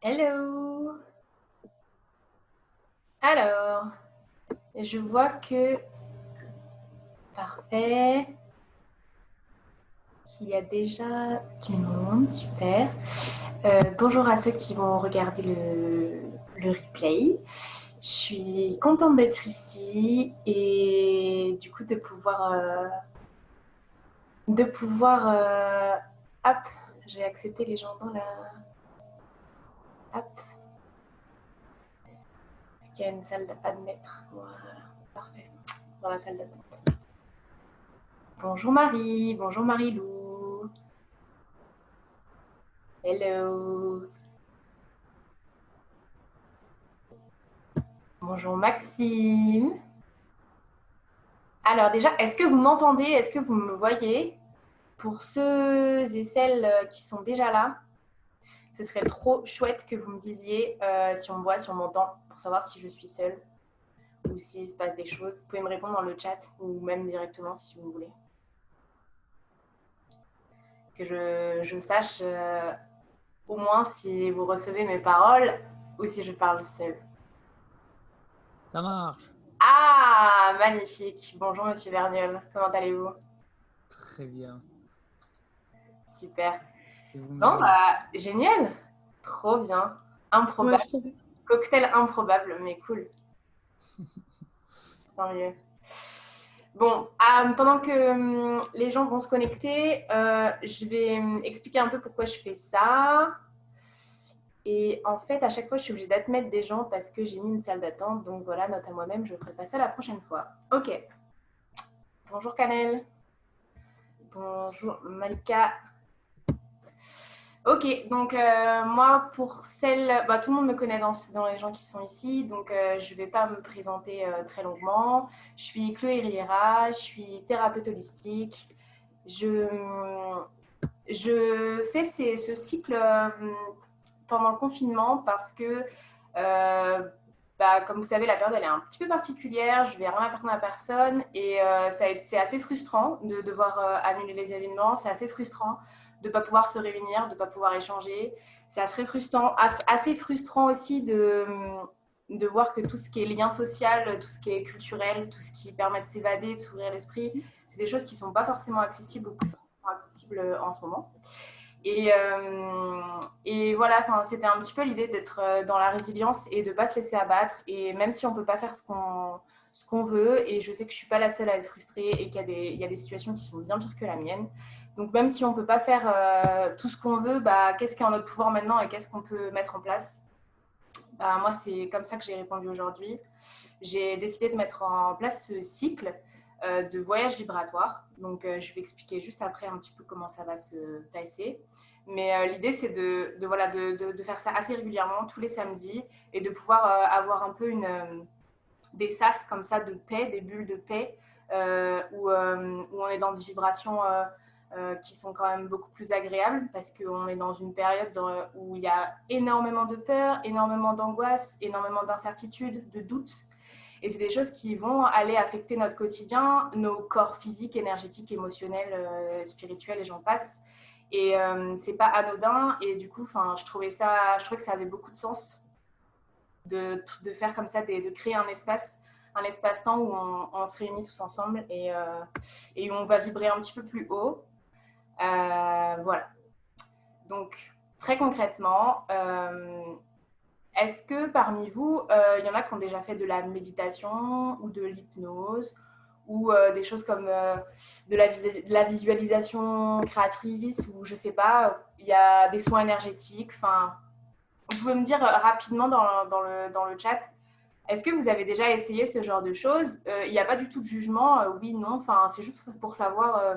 Hello! Alors, je vois que, parfait, qu'il y a déjà du monde, super. Bonjour à ceux qui vont regarder le replay. Je suis contente d'être ici et du coup de pouvoir, hop, j'ai accepté les gens dans la, hop, est-ce qu'il y a une salle d'admettre? Voilà, parfait, dans la salle d'attente. Bonjour Marie, bonjour Marie-Lou. Hello. Bonjour Maxime. Alors déjà, est-ce que vous m'entendez? Est-ce que vous me voyez? Pour ceux et celles qui sont déjà là, ce serait trop chouette que vous me disiez si on me voit, si on m'entend, pour savoir si je suis seule ou s'il se passe des choses. Vous pouvez me répondre dans le chat ou même directement si vous voulez. Que je sache au moins si vous recevez mes paroles ou si je parle seule. Ça marche. Ah, magnifique. Bonjour Monsieur Verniol, comment allez-vous? Très bien. Super. Et Bon, vous-même? bah, génial. Trop bien. Ouais, Improbable. je savais. Cocktail improbable, mais cool. Tant mieux. Bon, pendant que les gens vont se connecter, je vais expliquer un peu pourquoi je fais ça. Et en fait, à chaque fois, je suis obligée d'admettre des gens parce que j'ai mis une salle d'attente. Donc voilà, note à moi-même, je ferai pas ça la prochaine fois. Ok. Bonjour Canel. Bonjour Malika. Ok, donc moi, pour celle, bah, tout le monde me connaît dans les gens qui sont ici, donc je ne vais pas me présenter très longuement. Je suis Chloé Riera, je suis thérapeute holistique. Je, je fais ce cycle pendant le confinement parce que, bah, comme vous savez, la période elle est un petit peu particulière, je ne vais rien apprendre à personne et c'est assez frustrant de devoir annuler les événements, c'est assez frustrant de ne pas pouvoir se réunir, de ne pas pouvoir échanger. C'est assez frustrant aussi de voir que tout ce qui est lien social, tout ce qui est culturel, tout ce qui permet de s'évader, de s'ouvrir l'esprit, c'est des choses qui ne sont pas forcément accessibles ou plus forcément accessibles en ce moment. Et voilà, c'était un petit peu l'idée d'être dans la résilience et de ne pas se laisser abattre. Et même si on ne peut pas faire ce qu'on veut, et je sais que je ne suis pas la seule à être frustrée et qu'il y a des situations qui sont bien pires que la mienne. Donc même si on ne peut pas faire tout ce qu'on veut, bah, qu'est-ce qui est en notre pouvoir maintenant et qu'est-ce qu'on peut mettre en place? Bah, moi, c'est comme ça que j'ai répondu aujourd'hui. J'ai décidé de mettre en place ce cycle de voyage vibratoire. Donc, je vais expliquer juste après un petit peu comment ça va se passer. Mais l'idée, c'est voilà, de faire ça assez régulièrement, tous les samedis, et de pouvoir avoir un peu des sas comme ça de paix, des bulles de paix, où on est dans des vibrations qui sont quand même beaucoup plus agréables parce qu'on est dans une période où il y a énormément de peur, énormément d'angoisse, énormément d'incertitude, de doutes. Et c'est des choses qui vont aller affecter notre quotidien, nos corps physiques, énergétiques, émotionnels, spirituels et j'en passe. Et c'est pas anodin. Et du coup, je trouvais que ça avait beaucoup de sens de faire comme ça, de créer un espace-temps où on se réunit tous ensemble et où on va vibrer un petit peu plus haut. Voilà. Donc, très concrètement, est-ce que parmi vous, il y en a qui ont déjà fait de la méditation ou de l'hypnose ou des choses comme de la visualisation créatrice ou je sais pas, il y a des soins énergétiques. Enfin, vous pouvez me dire rapidement dans le chat, est-ce que vous avez déjà essayé ce genre de choses? Il n'y a pas du tout de jugement, oui, non. Enfin, c'est juste pour savoir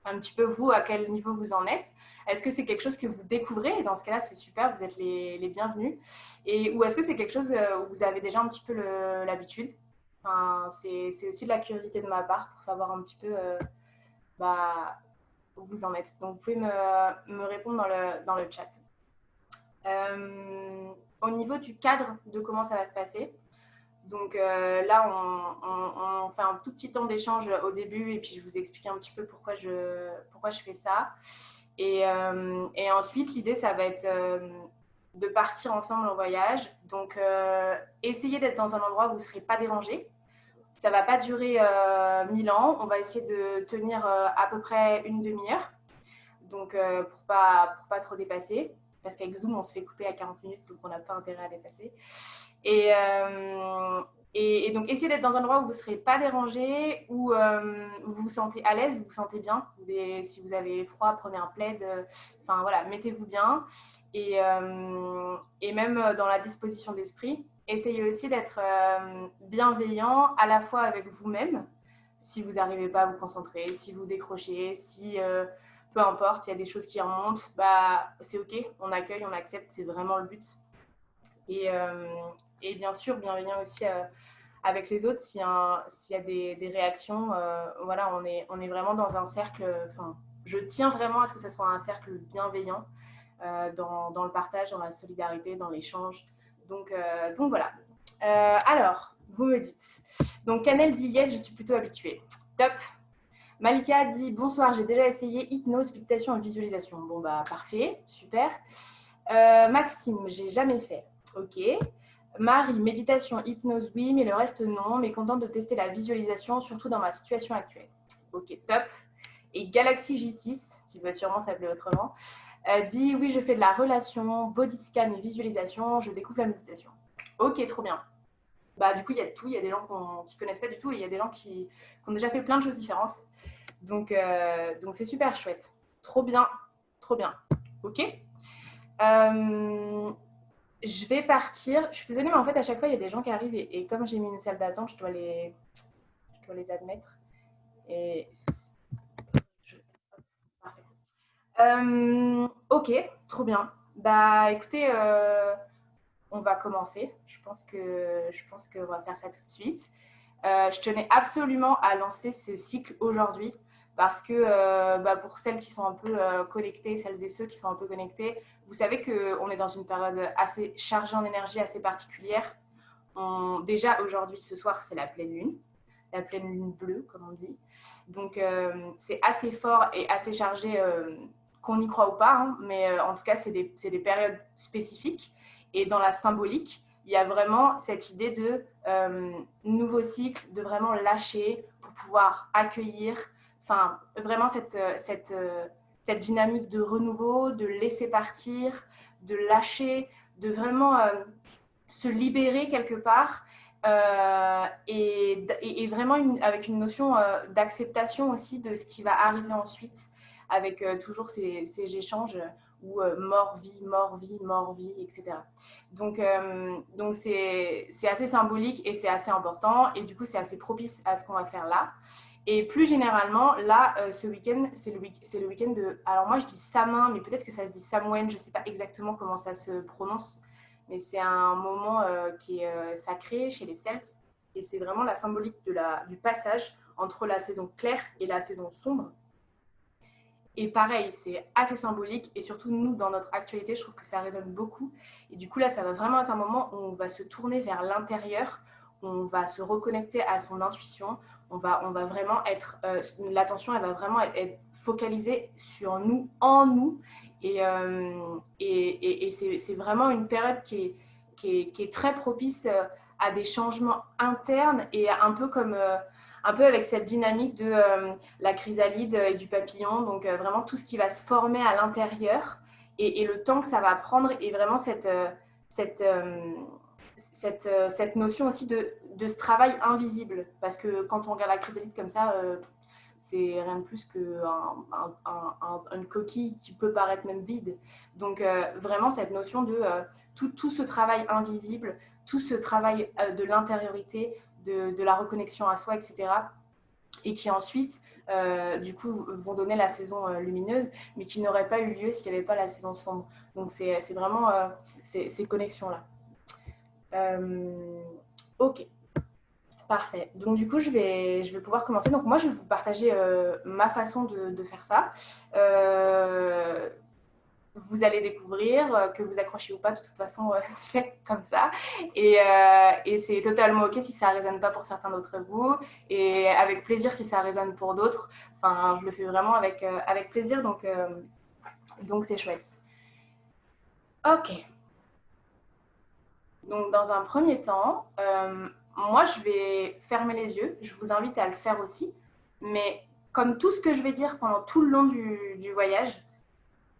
un petit peu vous, à quel niveau vous en êtes. Est-ce que c'est quelque chose que vous découvrez? Et dans ce cas-là, c'est super, vous êtes les bienvenus. Ou est-ce que c'est quelque chose où vous avez déjà un petit peu l'habitude? Enfin, c'est aussi de la curiosité de ma part pour savoir un petit peu bah, où vous en êtes. Donc, vous pouvez me répondre dans le chat. Au niveau du cadre de comment ça va se passer, donc là, on fait un tout petit temps d'échange au début et puis je vous explique un petit peu pourquoi je fais ça. Et ensuite, l'idée, ça va être de partir ensemble en voyage. Donc, essayez d'être dans un endroit où vous ne serez pas dérangés. Ça ne va pas durer 1000 ans. On va essayer de tenir à peu près une demi-heure. Donc, pour pas trop dépasser. Parce qu'avec Zoom, on se fait couper à 40 minutes, donc on n'a pas intérêt à dépasser. Et donc, essayez d'être dans un endroit où vous ne serez pas dérangé, où vous vous sentez à l'aise, vous vous sentez bien. Si vous avez froid, prenez un plaid. Enfin, voilà, mettez-vous bien. Et même dans la disposition d'esprit, essayez aussi d'être bienveillant à la fois avec vous-même, si vous n'arrivez pas à vous concentrer, si vous décrochez, si peu importe, il y a des choses qui remontent, bah, c'est OK, on accueille, on accepte, c'est vraiment le but. Et bien sûr, bienveillant aussi avec les autres, s'il y a des réactions, voilà, on est vraiment dans un cercle, je tiens vraiment à ce que ce soit un cercle bienveillant dans le partage, dans la solidarité, dans l'échange. Donc voilà. Alors, vous me dites. Donc, Canel dit yes, je suis plutôt habituée. Top. Malika dit bonsoir, j'ai déjà essayé hypnose, méditation et visualisation. Bon, bah, parfait, super. Maxime, j'ai jamais fait. Ok. Marie, méditation, hypnose, oui, mais le reste, non. Mais contente de tester la visualisation, surtout dans ma situation actuelle. Ok, top. Et Galaxy J6, qui va sûrement s'appeler autrement, dit oui, je fais de la relation, body scan et visualisation, je découvre la méditation. Ok, trop bien. Bah, du coup, il y a de tout. Il y a des gens qui ne connaissent pas du tout et il y a des gens qui ont déjà fait plein de choses différentes. Donc c'est super chouette. Trop bien. Trop bien. Ok. Je vais partir. Je suis désolée, mais en fait, à chaque fois, il y a des gens qui arrivent et comme j'ai mis une salle d'attente, je dois les admettre. Et parfait. Ok, trop bien. Bah, écoutez, on va commencer. Je pense qu'on va faire ça tout de suite. Je tenais absolument à lancer ce cycle aujourd'hui parce que pour celles qui sont un peu connectées, celles et ceux qui sont un peu connectés, vous savez qu'on est dans une période assez chargée en énergie, assez particulière. Déjà aujourd'hui, ce soir, c'est la pleine lune bleue, comme on dit. Donc c'est assez fort et assez chargé, qu'on y croit ou pas, hein, mais en tout cas, c'est des périodes spécifiques. Et dans la symbolique, il y a vraiment cette idée de nouveau cycle, de vraiment lâcher pour pouvoir accueillir, enfin, vraiment cette dynamique de renouveau, de laisser partir, de lâcher, de vraiment se libérer quelque part et vraiment avec une notion d'acceptation aussi de ce qui va arriver ensuite avec toujours ces échanges où mort-vie, mort-vie, mort-vie, etc. Donc c'est assez symbolique et c'est assez important et du coup c'est assez propice à ce qu'on va faire là. Et plus généralement, là, ce week-end, c'est le week-end de... Alors moi, je dis Samin, mais peut-être que ça se dit Samhain, je ne sais pas exactement comment ça se prononce, mais c'est un moment qui est sacré chez les Celtes, et c'est vraiment la symbolique du passage entre la saison claire et la saison sombre. Et pareil, c'est assez symbolique, et surtout nous, dans notre actualité, je trouve que ça résonne beaucoup. Et du coup, là, ça va vraiment être un moment où on va se tourner vers l'intérieur, où on va se reconnecter à son intuition, on va vraiment être... l'attention, elle va vraiment être focalisée sur nous, en nous, et c'est vraiment une période qui est très propice à des changements internes, et un peu avec cette dynamique de la chrysalide et du papillon, donc vraiment tout ce qui va se former à l'intérieur et le temps que ça va prendre, et vraiment cette notion aussi de ce travail invisible, parce que quand on regarde la chrysalide comme ça, c'est rien de plus qu'une coquille qui peut paraître même vide. Donc vraiment cette notion de tout ce travail invisible, tout ce travail de l'intériorité, de la reconnexion à soi, etc. Et qui ensuite, du coup, vont donner la saison lumineuse, mais qui n'aurait pas eu lieu s'il n'y avait pas la saison sombre. Donc c'est vraiment ces connexions-là. Ok. Parfait. Donc du coup, je vais pouvoir commencer. Donc moi, je vais vous partager ma façon de faire ça. Vous allez découvrir, que vous accrochez ou pas, de toute façon, c'est comme ça. Et c'est totalement OK si ça ne résonne pas pour certains d'entre vous. Et avec plaisir si ça résonne pour d'autres. Enfin, je le fais vraiment avec plaisir, donc c'est chouette. OK. Donc, dans un premier temps, moi, je vais fermer les yeux. Je vous invite à le faire aussi. Mais comme tout ce que je vais dire pendant tout le long du voyage,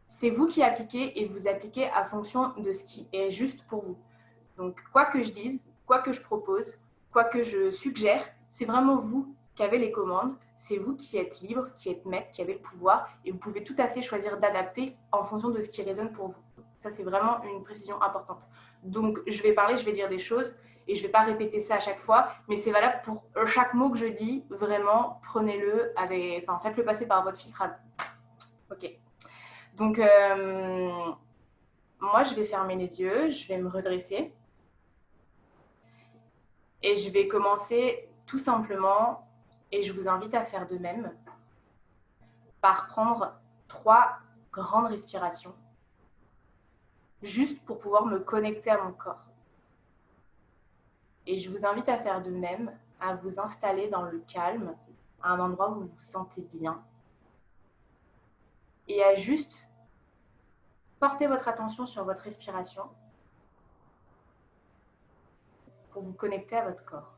c'est vous qui appliquez et vous appliquez à fonction de ce qui est juste pour vous. Donc, quoi que je dise, quoi que je propose, quoi que je suggère, c'est vraiment vous qui avez les commandes. C'est vous qui êtes libre, qui êtes maître, qui avez le pouvoir. Et vous pouvez tout à fait choisir d'adapter en fonction de ce qui résonne pour vous. Ça, c'est vraiment une précision importante. Donc, je vais parler, je vais dire des choses et je ne vais pas répéter ça à chaque fois, mais c'est valable pour chaque mot que je dis. Vraiment, prenez-le avec, enfin, faites-le passer par votre filtre à vous. Ok. Donc, moi, je vais fermer les yeux, je vais me redresser et je vais commencer tout simplement, et je vous invite à faire de même, par prendre 3 grandes respirations, juste pour pouvoir me connecter à mon corps. Et je vous invite à faire de même, à vous installer dans le calme, à un endroit où vous vous sentez bien, et à juste porter votre attention sur votre respiration pour vous connecter à votre corps.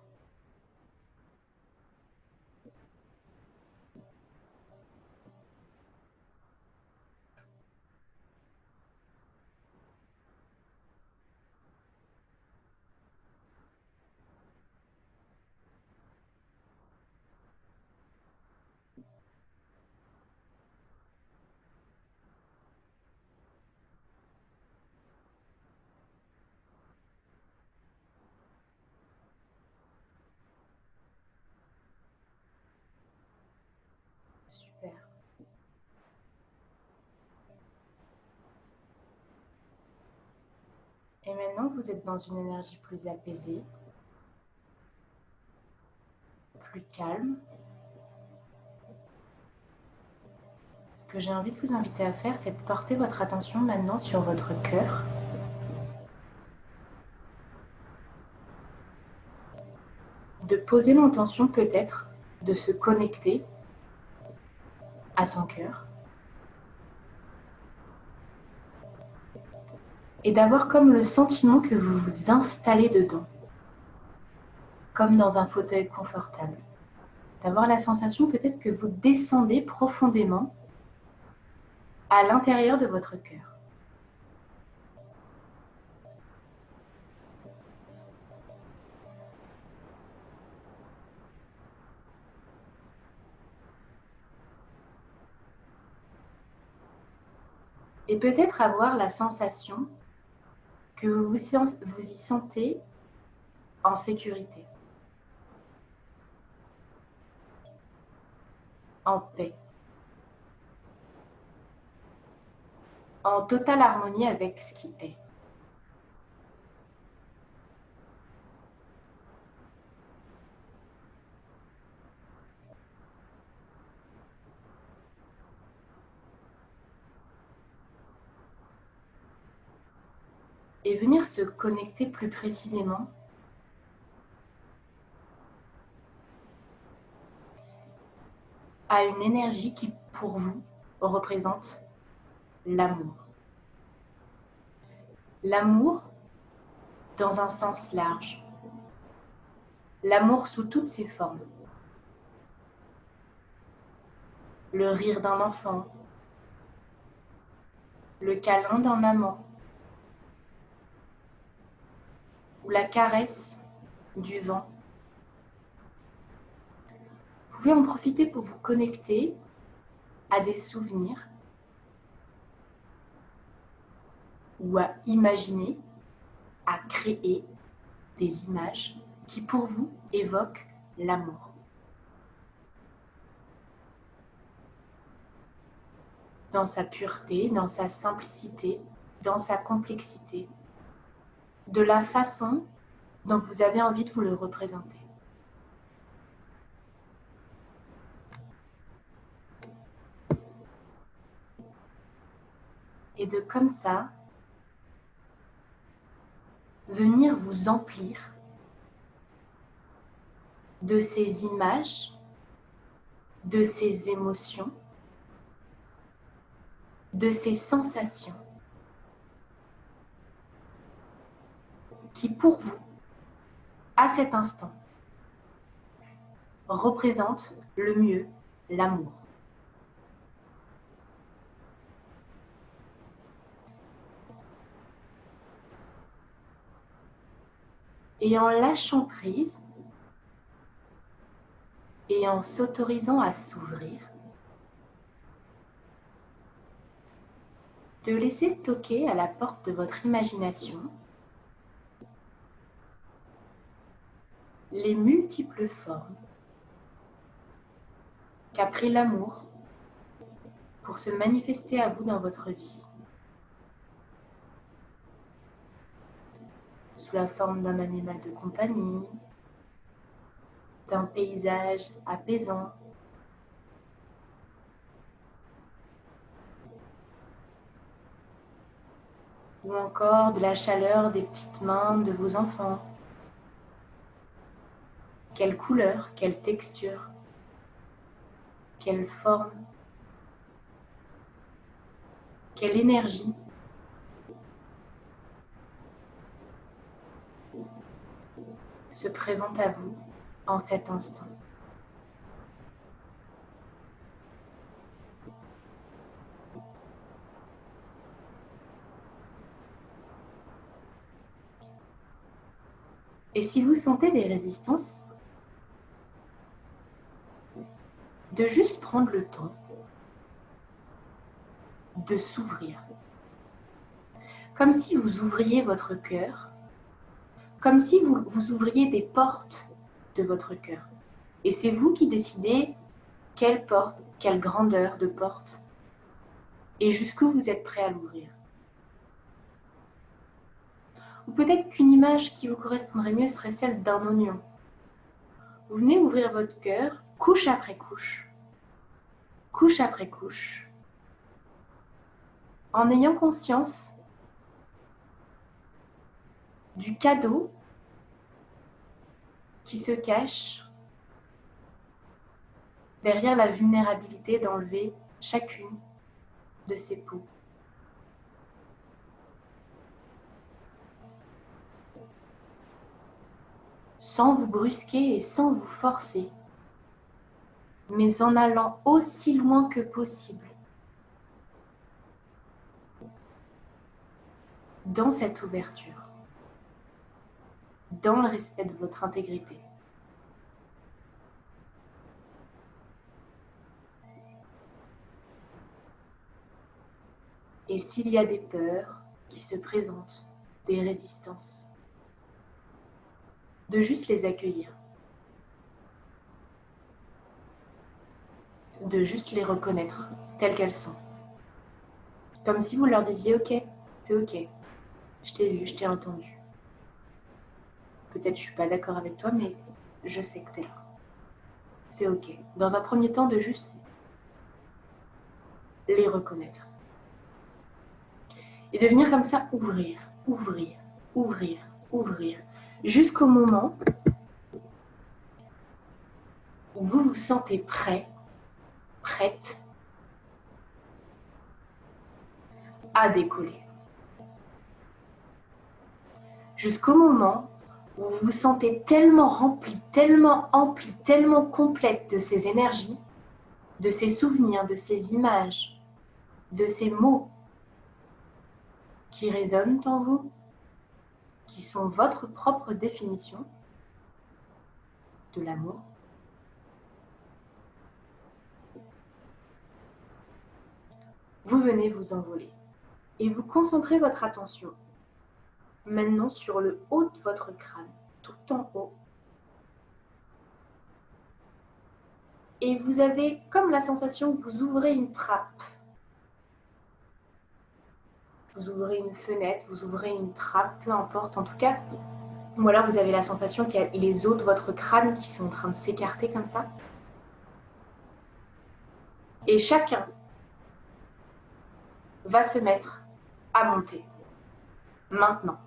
Super. Et maintenant, vous êtes dans une énergie plus apaisée, plus calme. Ce que j'ai envie de vous inviter à faire, c'est de porter votre attention maintenant sur votre cœur. De poser l'intention peut-être de se connecter à son cœur. Et d'avoir comme le sentiment que vous vous installez dedans, comme dans un fauteuil confortable. D'avoir la sensation peut-être que vous descendez profondément à l'intérieur de votre cœur. Et peut-être avoir la sensation que vous y sentez en sécurité, en paix, en totale harmonie avec ce qui est. Et venir se connecter plus précisément à une énergie qui, pour vous, représente l'amour. L'amour dans un sens large. L'amour sous toutes ses formes. Le rire d'un enfant, le câlin d'un amant, ou la caresse du vent. Vous pouvez en profiter pour vous connecter à des souvenirs ou à imaginer, à créer des images qui pour vous évoquent l'amour. Dans sa pureté, dans sa simplicité, dans sa complexité, de la façon dont vous avez envie de vous le représenter. Et de comme ça, venir vous emplir de ces images, de ces émotions, de ces sensations. qui pour vous, à cet instant, représente le mieux l'amour. Et en lâchant prise, et en s'autorisant à s'ouvrir, de laisser toquer à la porte de votre imagination les multiples formes qu'a pris l'amour pour se manifester à vous dans votre vie. Sous la forme d'un animal de compagnie, d'un paysage apaisant, ou encore de la chaleur des petites mains de vos enfants. Quelle couleur, quelle texture, quelle forme, quelle énergie se présente à vous en cet instant. Et si vous sentez des résistances, de juste prendre le temps de s'ouvrir. Comme si vous ouvriez votre cœur, comme si vous ouvriez des portes de votre cœur. Et c'est vous qui décidez quelle porte, quelle grandeur de porte et jusqu'où vous êtes prêt à l'ouvrir. Ou peut-être qu'une image qui vous correspondrait mieux serait celle d'un oignon. Vous venez ouvrir votre cœur, couche après couche, couche après couche, en ayant conscience du cadeau qui se cache derrière la vulnérabilité d'enlever chacune de ces peaux. Sans vous brusquer et sans vous forcer, mais en allant aussi loin que possible dans cette ouverture, dans le respect de votre intégrité. Et s'il y a des peurs qui se présentent, des résistances, de juste les accueillir, de juste les reconnaître telles qu'elles sont. Comme si vous leur disiez « Ok, c'est ok, je t'ai vu, je t'ai entendu. Peut-être je suis pas d'accord avec toi, mais je sais que t'es là. C'est ok. » Dans un premier temps, de juste les reconnaître. Et de venir comme ça ouvrir, ouvrir, ouvrir, ouvrir, jusqu'au moment où vous vous sentez prêt, prête à décoller. Jusqu'au moment où vous vous sentez tellement rempli, tellement empli, tellement complète de ces énergies, de ces souvenirs, de ces images, de ces mots qui résonnent en vous, qui sont votre propre définition de l'amour. Vous venez vous envoler et vous concentrez votre attention maintenant sur le haut de votre crâne, tout en haut. Et vous avez comme la sensation que vous ouvrez une trappe. Vous ouvrez une fenêtre, vous ouvrez une trappe, peu importe en tout cas. Ou alors vous avez la sensation qu'il y a les os de votre crâne qui sont en train de s'écarter comme ça. Et chacun va se mettre à monter. Maintenant.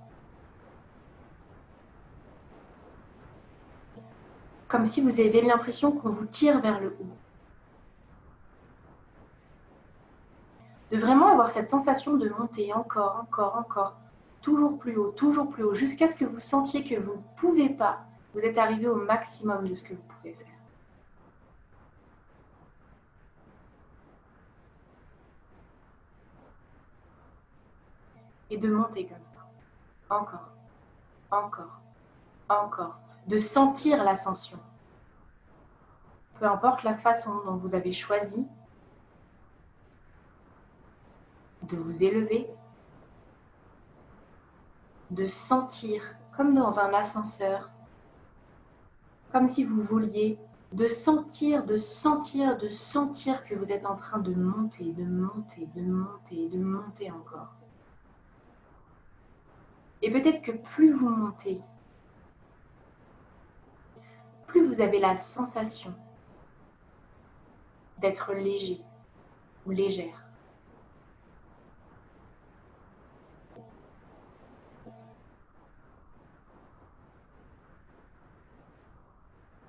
Comme si vous avez l'impression qu'on vous tire vers le haut. De vraiment avoir cette sensation de monter encore, encore, encore, toujours plus haut, jusqu'à ce que vous sentiez que vous ne pouvez pas. Vous êtes arrivé au maximum de ce que vous pouvez faire. Et de monter comme ça. Encore, encore, encore. De sentir l'ascension. Peu importe la façon dont vous avez choisi de vous élever, de sentir comme dans un ascenseur, comme si vous vouliez, de sentir que vous êtes en train de monter, de monter, de monter, de monter encore. Et peut-être que plus vous montez, plus vous avez la sensation d'être léger ou légère.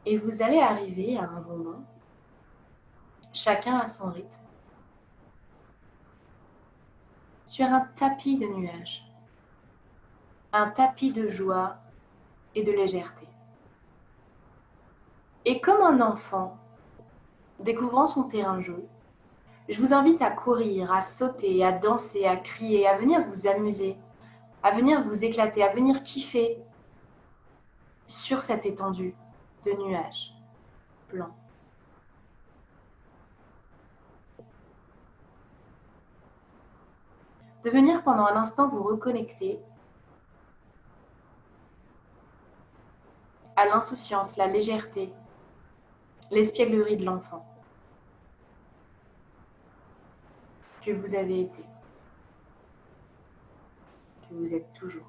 Et vous allez arriver à un moment, chacun à son rythme, sur un tapis de nuages, un tapis de joie et de légèreté. Et comme un enfant découvrant son terrain de jeu, je vous invite à courir, à sauter, à danser, à crier, à venir vous amuser, à venir vous éclater, à venir kiffer sur cette étendue de nuages blancs. De venir pendant un instant vous reconnecter à l'insouciance, la légèreté, l'espièglerie de l'enfant que vous avez été, que vous êtes toujours.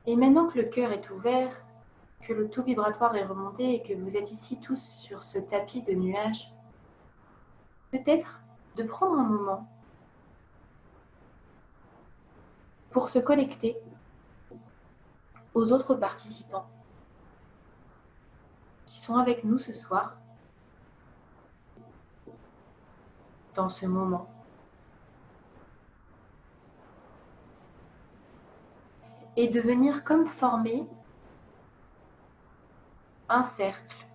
Et maintenant que le cœur est ouvert, que le taux vibratoire est remonté et que vous êtes ici tous sur ce tapis de nuages, peut-être de prendre un moment pour se connecter aux autres participants qui sont avec nous ce soir, dans ce moment. Et de venir comme former un cercle.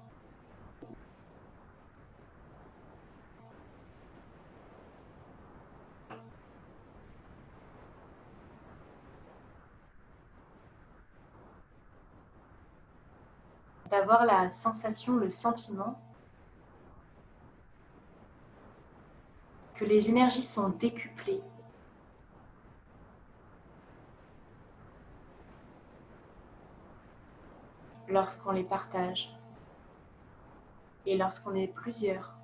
D'avoir la sensation, le sentiment que les énergies sont décuplées. Lorsqu'on les partage et lorsqu'on est plusieurs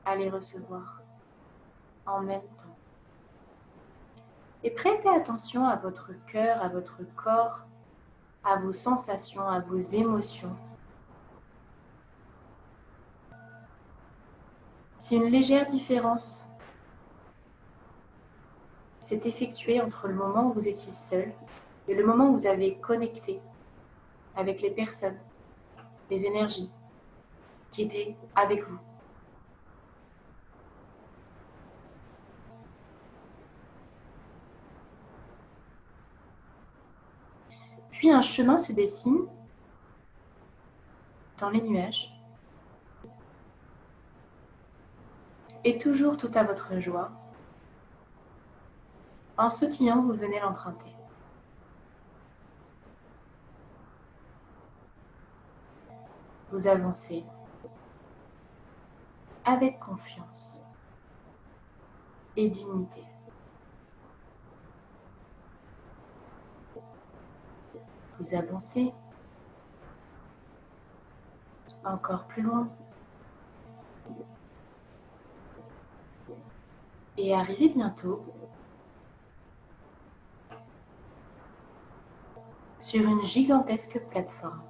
à les recevoir en même temps. Et prêtez attention à votre cœur, à votre corps, à vos sensations, à vos émotions. Si une légère différence s'est effectuée entre le moment où vous étiez seul et le moment où vous avez connecté avec les personnes, les énergies qui étaient avec vous. Puis un chemin se dessine dans les nuages. Et toujours tout à votre joie, en sautillant, vous venez l'emprunter. Vous avancez avec confiance et dignité. Vous avancez encore plus loin et arrivez bientôt sur une gigantesque plateforme.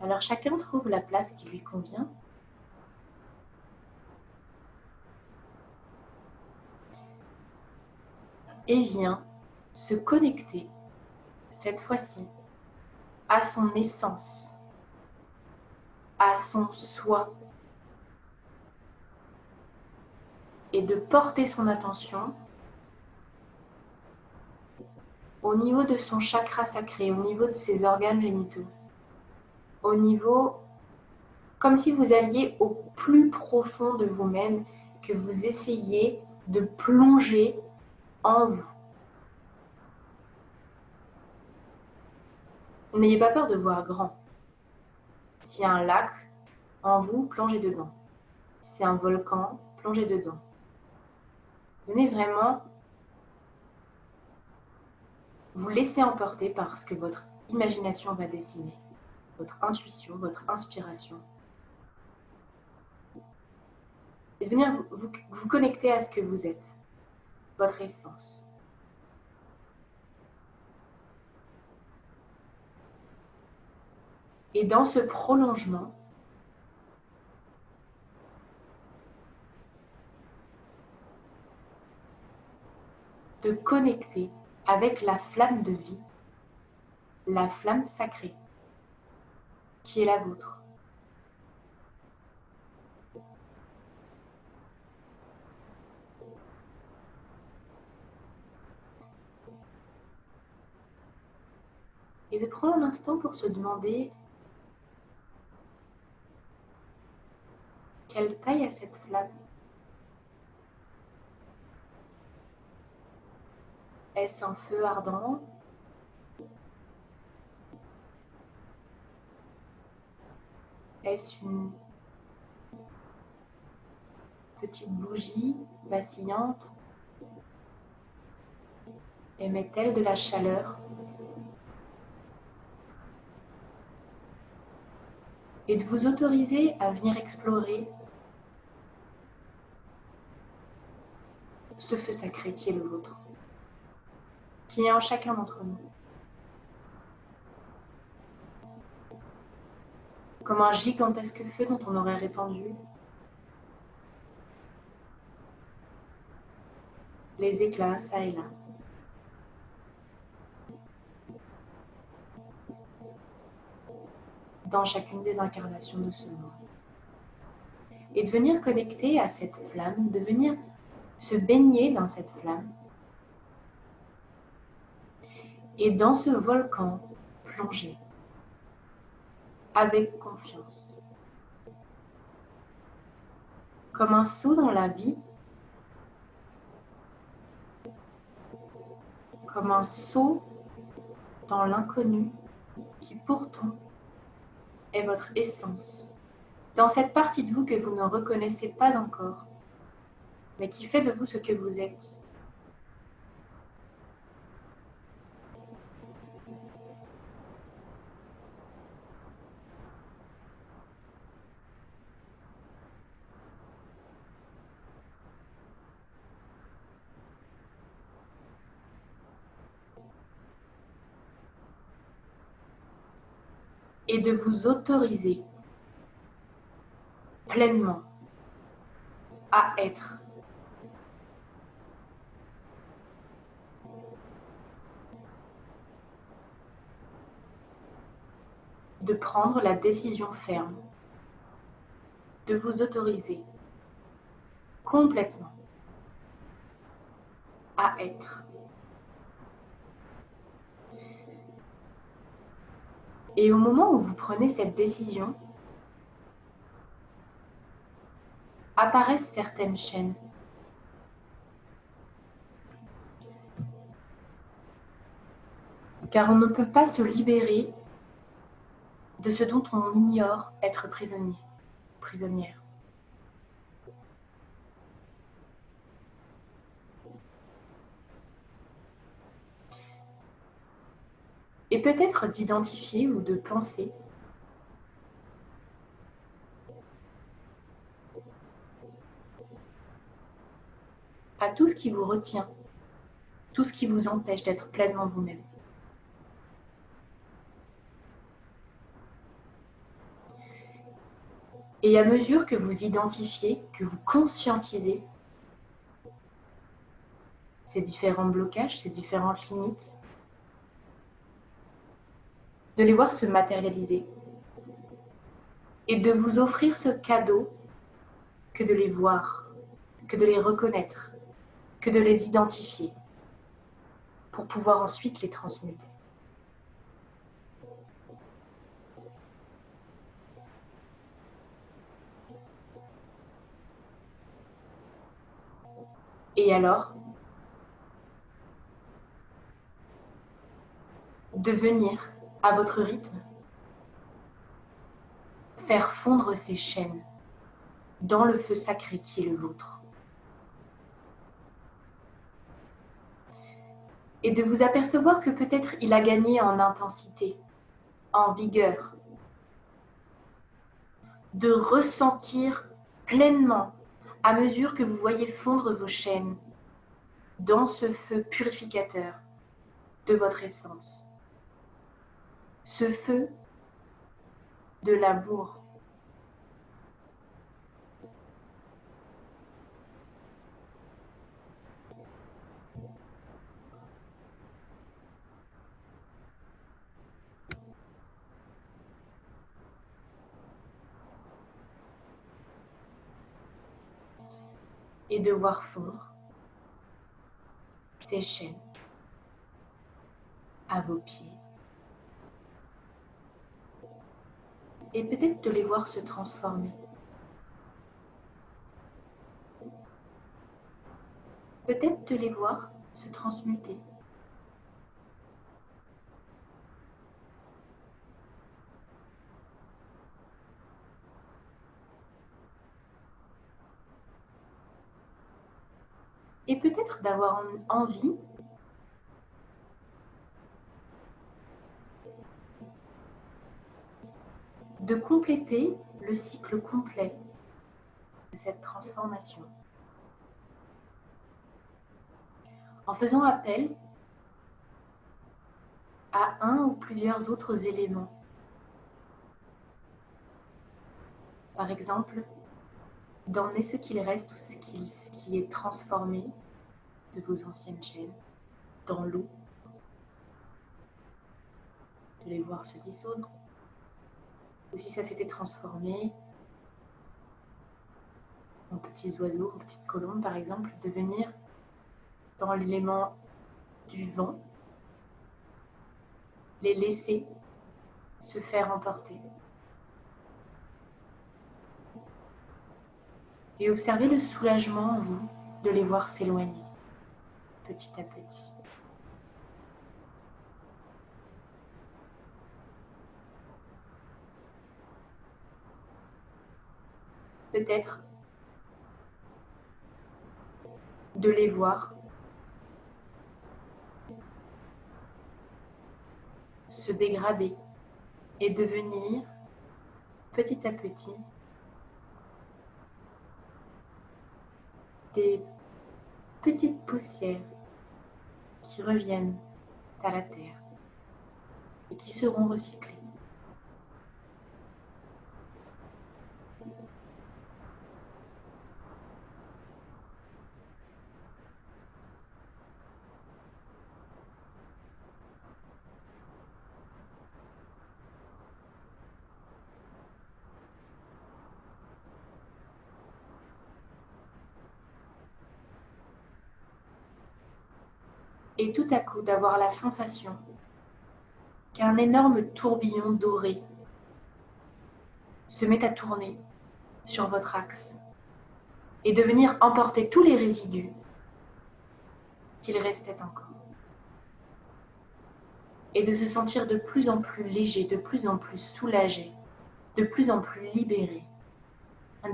Alors chacun trouve la place qui lui convient. et vient se connecter, cette fois-ci, à son essence, à son soi, et de porter son attention au niveau de son chakra sacré, au niveau de ses organes génitaux, au niveau, comme si vous alliez au plus profond de vous-même, que vous essayiez de plonger en vous. N'ayez pas peur de voir grand. S'il y a un lac, en vous, plongez dedans. Si c'est un volcan, plongez dedans. Venez vraiment vous laisser emporter par ce que votre imagination va dessiner, votre intuition, votre inspiration. Et venir vous connecter à ce que vous êtes, votre essence. Et dans ce prolongement, de connecter avec la flamme de vie, la flamme sacrée, qui est la vôtre. Et de prendre un instant pour se demander quelle taille a cette flamme. Est-ce un feu ardent? Est-ce une petite bougie vacillante? Émet-elle de la chaleur? Et de vous autoriser à venir explorer ce feu sacré qui est le vôtre, qui est en chacun d'entre nous. Comme un gigantesque feu dont on aurait répandu les éclats ça et là. Dans chacune des incarnations de ce monde. Et de venir connecter à cette flamme, de venir se baigner dans cette flamme. Et dans ce volcan, plonger avec confiance. Comme un saut dans la vie, comme un saut dans l'inconnu qui pourtant est votre essence, dans cette partie de vous que vous ne reconnaissez pas encore, mais qui fait de vous ce que vous êtes. Et de vous autoriser pleinement à être. De prendre la décision ferme, de vous autoriser complètement à être. Et au moment où vous prenez cette décision, apparaissent certaines chaînes. Car on ne peut pas se libérer de ce dont on ignore être prisonnier, prisonnière. Et peut-être d'identifier ou de penser à tout ce qui vous retient, tout ce qui vous empêche d'être pleinement vous-même. Et à mesure que vous identifiez, que vous conscientisez ces différents blocages, ces différentes limites, de les voir se matérialiser et de vous offrir ce cadeau que de les voir, que de les reconnaître, que de les identifier pour pouvoir ensuite les transmuter. Et alors, de venir à votre rythme, faire fondre ces chaînes dans le feu sacré qui est le vôtre. Et de vous apercevoir que peut-être il a gagné en intensité, en vigueur, de ressentir pleinement, à mesure que vous voyez fondre vos chaînes dans ce feu purificateur de votre essence. Ce feu de l'amour. Et de voir fondre ces chaînes à vos pieds. Et peut-être de les voir se transformer. Peut-être de les voir se transmuter. Et peut-être d'avoir envie de compléter le cycle complet de cette transformation en faisant appel à un ou plusieurs autres éléments. Par exemple, d'emmener ce qu'il reste ou ce qui est transformé de vos anciennes chaînes dans l'eau, de les voir se dissoudre, ou si ça s'était transformé en petits oiseaux, en petites colombes par exemple, de venir dans l'élément du vent, les laisser se faire emporter. Et observez le soulagement en vous de les voir s'éloigner petit à petit. Peut-être de les voir se dégrader et devenir petit à petit des petites poussières qui reviennent à la terre et qui seront recyclées. Et tout à coup d'avoir la sensation qu'un énorme tourbillon doré se met à tourner sur votre axe et de venir emporter tous les résidus qu'il restait encore. Et de se sentir de plus en plus léger, de plus en plus soulagé, de plus en plus libéré,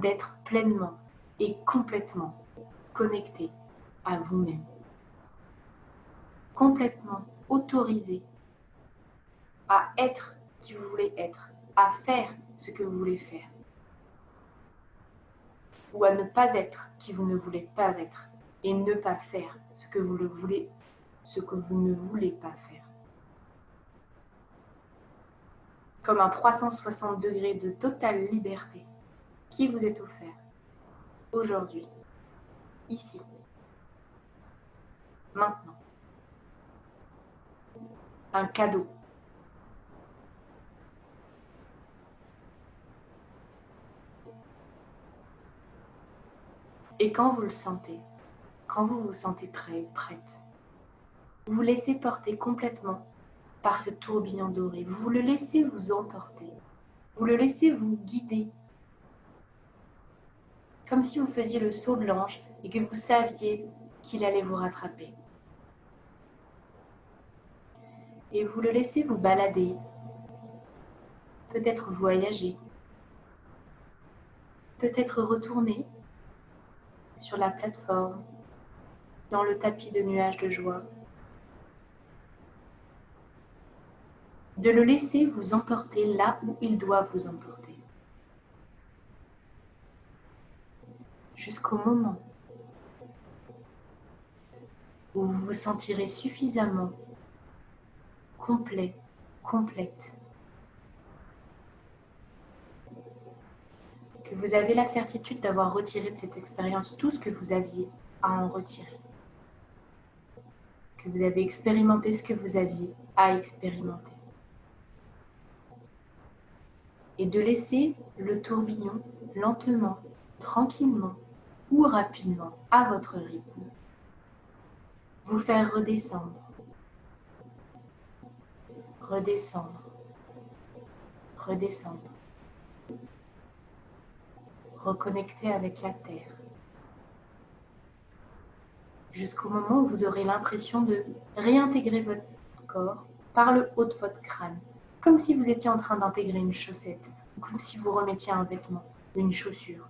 d'être pleinement et complètement connecté à vous-même. Complètement autorisé à être qui vous voulez être, à faire ce que vous voulez faire, ou à ne pas être qui vous ne voulez pas être, et ne pas faire ce que vous ne voulez pas faire. Comme un 360 degrés de totale liberté qui vous est offert aujourd'hui, ici. maintenant. Un cadeau. Et quand vous le sentez, quand vous vous sentez prêt, prête, vous vous laissez porter complètement par ce tourbillon doré. Vous le laissez vous emporter. Vous le laissez vous guider. Comme si vous faisiez le saut de l'ange et que vous saviez qu'il allait vous rattraper. Et vous le laissez vous balader, peut-être voyager, peut-être retourner sur la plateforme, dans le tapis de nuages de joie. De le laisser vous emporter là où il doit vous emporter. Jusqu'au moment où vous vous sentirez suffisamment complet, complète, que vous avez la certitude d'avoir retiré de cette expérience tout ce que vous aviez à en retirer, que vous avez expérimenté ce que vous aviez à expérimenter, et de laisser le tourbillon lentement, tranquillement ou rapidement, à votre rythme, vous faire redescendre, redescendre, redescendre, reconnecter avec la terre, jusqu'au moment où vous aurez l'impression de réintégrer votre corps par le haut de votre crâne, comme si vous étiez en train d'intégrer une chaussette, ou comme si vous remettiez un vêtement, une chaussure,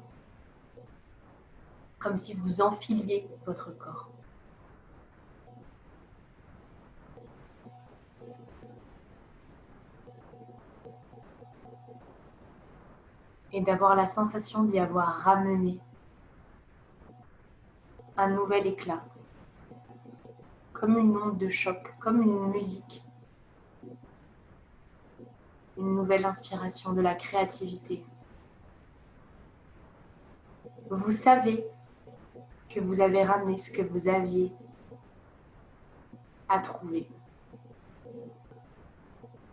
comme si vous enfiliez votre corps. Et d'avoir la sensation d'y avoir ramené un nouvel éclat, comme une onde de choc, comme une musique, une nouvelle inspiration, de la créativité. Vous savez que vous avez ramené ce que vous aviez à trouver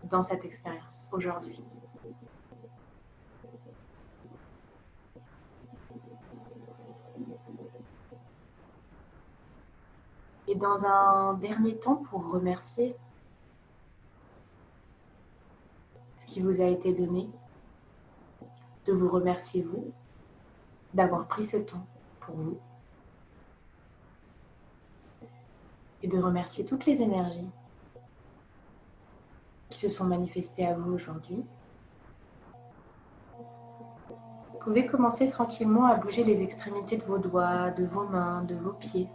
dans cette expérience aujourd'hui. Et dans un dernier temps, pour remercier ce qui vous a été donné, de vous remercier vous, d'avoir pris ce temps pour vous, et de remercier toutes les énergies qui se sont manifestées à vous aujourd'hui. Vous pouvez commencer tranquillement à bouger les extrémités de vos doigts, de vos mains, de vos pieds.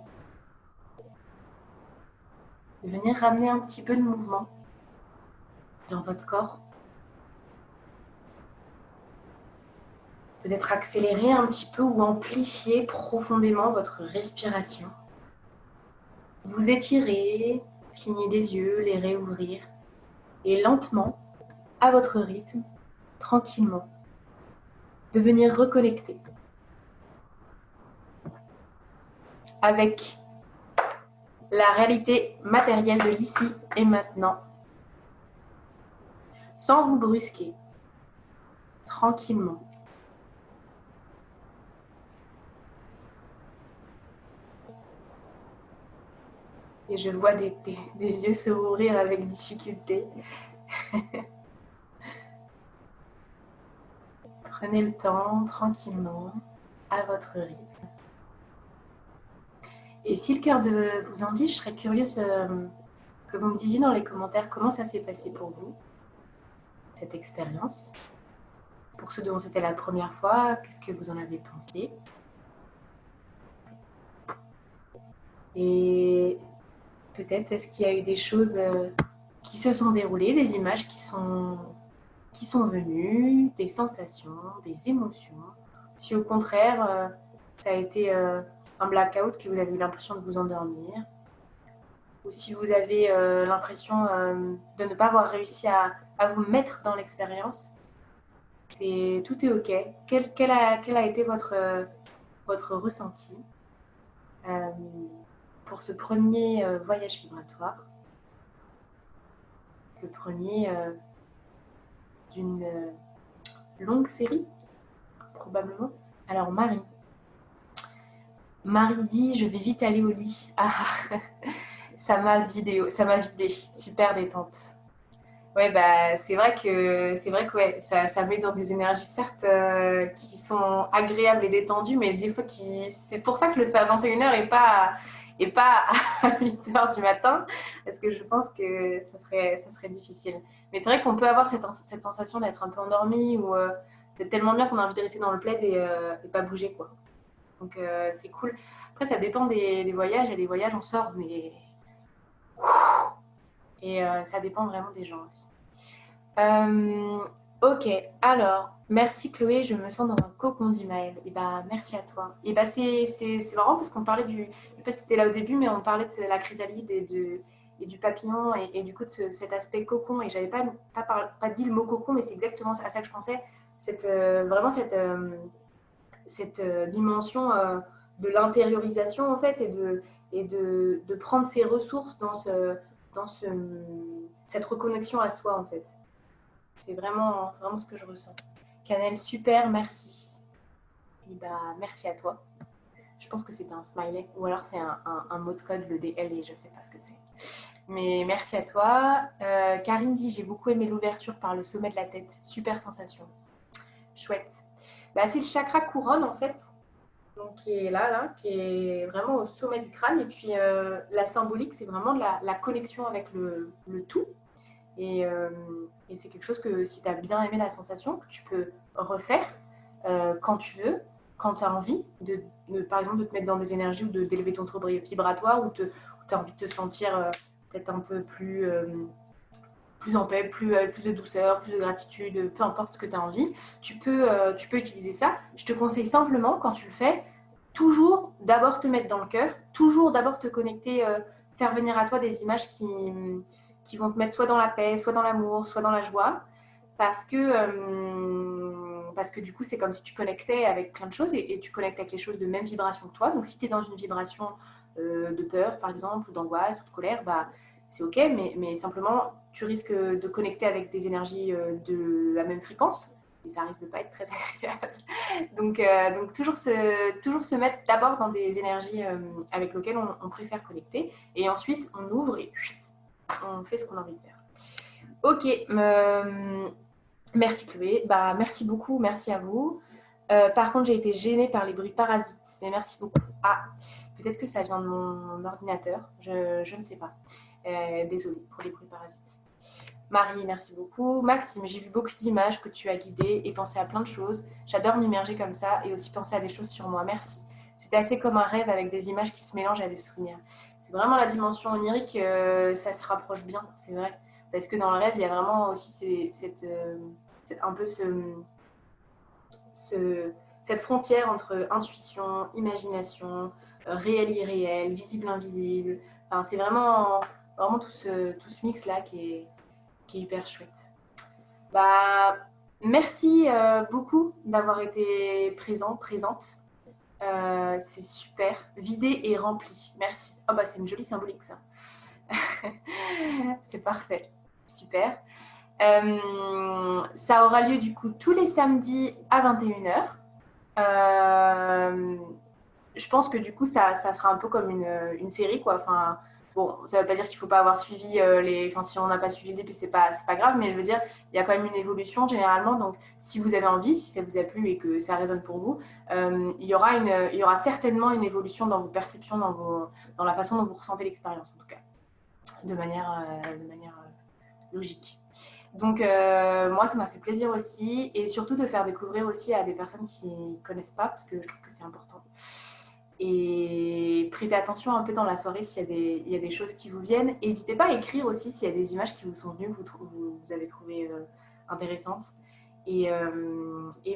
De venir ramener un petit peu de mouvement dans votre corps. Peut-être accélérer un petit peu ou amplifier profondément votre respiration. Vous étirer, cligner des yeux, les réouvrir. Et lentement, à votre rythme, tranquillement, de venir reconnecter avec la réalité matérielle de l'ici et maintenant, sans vous brusquer, tranquillement. Et je vois des yeux se rouvrir avec difficulté. Prenez le temps tranquillement, à votre rythme. Et si le cœur vous en dit, je serais curieuse que vous me disiez dans les commentaires comment ça s'est passé pour vous, cette expérience. Pour ceux dont c'était la première fois, qu'est-ce que vous en avez pensé? Et peut-être, est-ce qu'il y a eu des choses qui se sont déroulées, des images qui sont venues, des sensations, des émotions? Si au contraire, ça a été un blackout, que vous avez eu l'impression de vous endormir, ou si vous avez l'impression de ne pas avoir réussi à vous mettre dans l'expérience, tout est ok. Quel a été votre ressenti? pour ce premier voyage vibratoire. Le premier d'une longue série, probablement. Alors, Marie dit, je vais vite aller au lit. Ah, ça m'a vidé, super détente. Ouais, bah, c'est vrai que ouais, ça met dans des énergies certes qui sont agréables et détendues, mais des fois c'est pour ça que je le fais à 21h et pas à 8h du matin, parce que je pense que ça serait difficile. Mais c'est vrai qu'on peut avoir cette sensation d'être un peu endormi ou d'être tellement bien qu'on a envie de rester dans le plaid et pas bouger, quoi. Donc c'est cool. Après, ça dépend des voyages. Il y a des voyages, on sort, mais... Et ça dépend vraiment des gens aussi. Ok, alors, merci Chloé, je me sens dans un cocon, dit Maëlle. Et bah, merci à toi. Et bah, c'est marrant parce qu'on parlait je sais pas si c'était là au début, mais on parlait de la chrysalide et du papillon et du coup de cet aspect cocon. Et j'avais pas dit le mot cocon, mais c'est exactement à ça que je pensais. Vraiment cette dimension de l'intériorisation en fait et de prendre ses ressources dans cette reconnexion à soi en fait. C'est vraiment ce que je ressens. Canel, super, merci. Et bah, merci à toi. Je pense que c'était un smiley ou alors c'est un mot de code, le DL, et je sais pas ce que c'est. Mais merci à toi. Karine dit, j'ai beaucoup aimé l'ouverture par le sommet de la tête. Super sensation. Chouette. Bah, c'est le chakra couronne en fait. Donc, qui est là, qui est vraiment au sommet du crâne. Et puis, la symbolique, c'est vraiment la connexion avec le tout. Et c'est quelque chose que si tu as bien aimé la sensation, que tu peux refaire quand tu veux, quand tu as envie, par exemple de te mettre dans des énergies ou d'élever ton taux vibratoire ou tu as envie de te sentir peut-être un peu plus en paix, plus de douceur, plus de gratitude, peu importe ce que tu as envie, tu peux utiliser ça. Je te conseille simplement, quand tu le fais, toujours d'abord te mettre dans le cœur, toujours d'abord te connecter, faire venir à toi des images qui vont te mettre soit dans la paix, soit dans l'amour, soit dans la joie, parce que du coup, c'est comme si tu connectais avec plein de choses et tu connectes avec les choses de même vibration que toi. Donc, si tu es dans une vibration de peur, par exemple, ou d'angoisse, ou de colère, bah, c'est OK, mais simplement, tu risques de connecter avec des énergies de la même fréquence et ça risque de pas être très agréable. Donc toujours se mettre d'abord dans des énergies avec lesquelles on préfère connecter et ensuite on ouvre et on fait ce qu'on a envie de faire. Ok, merci Chloé, bah, merci beaucoup, merci à vous. Par contre, j'ai été gênée par les bruits parasites, mais merci beaucoup. Ah, peut-être que ça vient de mon ordinateur, je ne sais pas. Désolée pour les bruits parasites. Marie, merci beaucoup. Maxime, j'ai vu beaucoup d'images que tu as guidées et pensé à plein de choses. J'adore m'immerger comme ça et aussi penser à des choses sur moi. Merci. C'était assez comme un rêve avec des images qui se mélangent à des souvenirs. C'est vraiment la dimension onirique, ça se rapproche bien, c'est vrai. Parce que dans le rêve, il y a vraiment aussi un peu cette frontière entre intuition, imagination, réel, irréel, visible, invisible. Enfin, c'est vraiment tout ce mix-là qui est hyper chouette. Bah, merci beaucoup d'avoir été présente. C'est super. Vidé et rempli. Merci. Oh bah c'est une jolie symbolique ça. C'est parfait. Super. Ça aura lieu du coup tous les samedis à 21h. Je pense que du coup ça sera un peu comme une série quoi. Enfin, bon, ça ne veut pas dire qu'il ne faut pas avoir suivi Enfin, si on n'a pas suivi le début, c'est pas grave, mais je veux dire, il y a quand même une évolution généralement. Donc, si vous avez envie, si ça vous a plu et que ça résonne pour vous, il y aura certainement une évolution dans vos perceptions, dans la façon dont vous ressentez l'expérience, en tout cas, de manière logique. Donc, moi, ça m'a fait plaisir aussi, et surtout de faire découvrir aussi à des personnes qui ne connaissent pas, parce que je trouve que c'est important. Et prêtez attention un peu dans la soirée s'il y a des choses qui vous viennent. N'hésitez pas à écrire aussi s'il y a des images qui vous sont venues, vous avez trouvé intéressantes. Et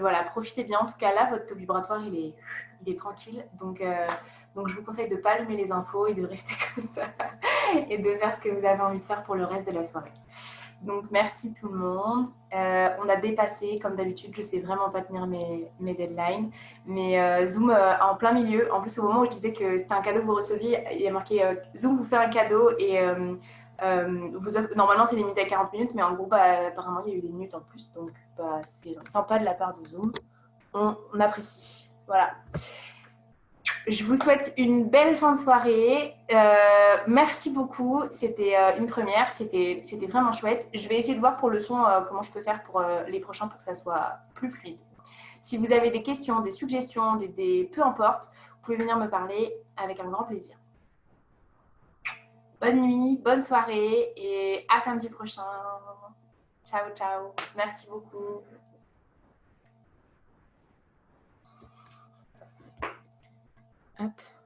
voilà, profitez bien. En tout cas, là, votre taux vibratoire, il est tranquille. Donc, je vous conseille de ne pas allumer les infos et de rester comme ça et de faire ce que vous avez envie de faire pour le reste de la soirée. Donc, merci tout le monde. On a dépassé, comme d'habitude, je ne sais vraiment pas tenir mes deadlines. Mais Zoom en plein milieu, en plus au moment où je disais que c'était un cadeau que vous receviez, il y a marqué Zoom vous fait un cadeau et normalement c'est limité à 40 minutes, mais en gros, apparemment, il y a eu des minutes en plus. Donc, c'est sympa de la part de Zoom. On apprécie. Voilà. Je vous souhaite une belle fin de soirée. Merci beaucoup. C'était une première. C'était vraiment chouette. Je vais essayer de voir pour le son comment je peux faire pour les prochains pour que ça soit plus fluide. Si vous avez des questions, des suggestions, peu importe, vous pouvez venir me parler avec un grand plaisir. Bonne nuit, bonne soirée et à samedi prochain. Ciao, ciao. Merci beaucoup. Hop.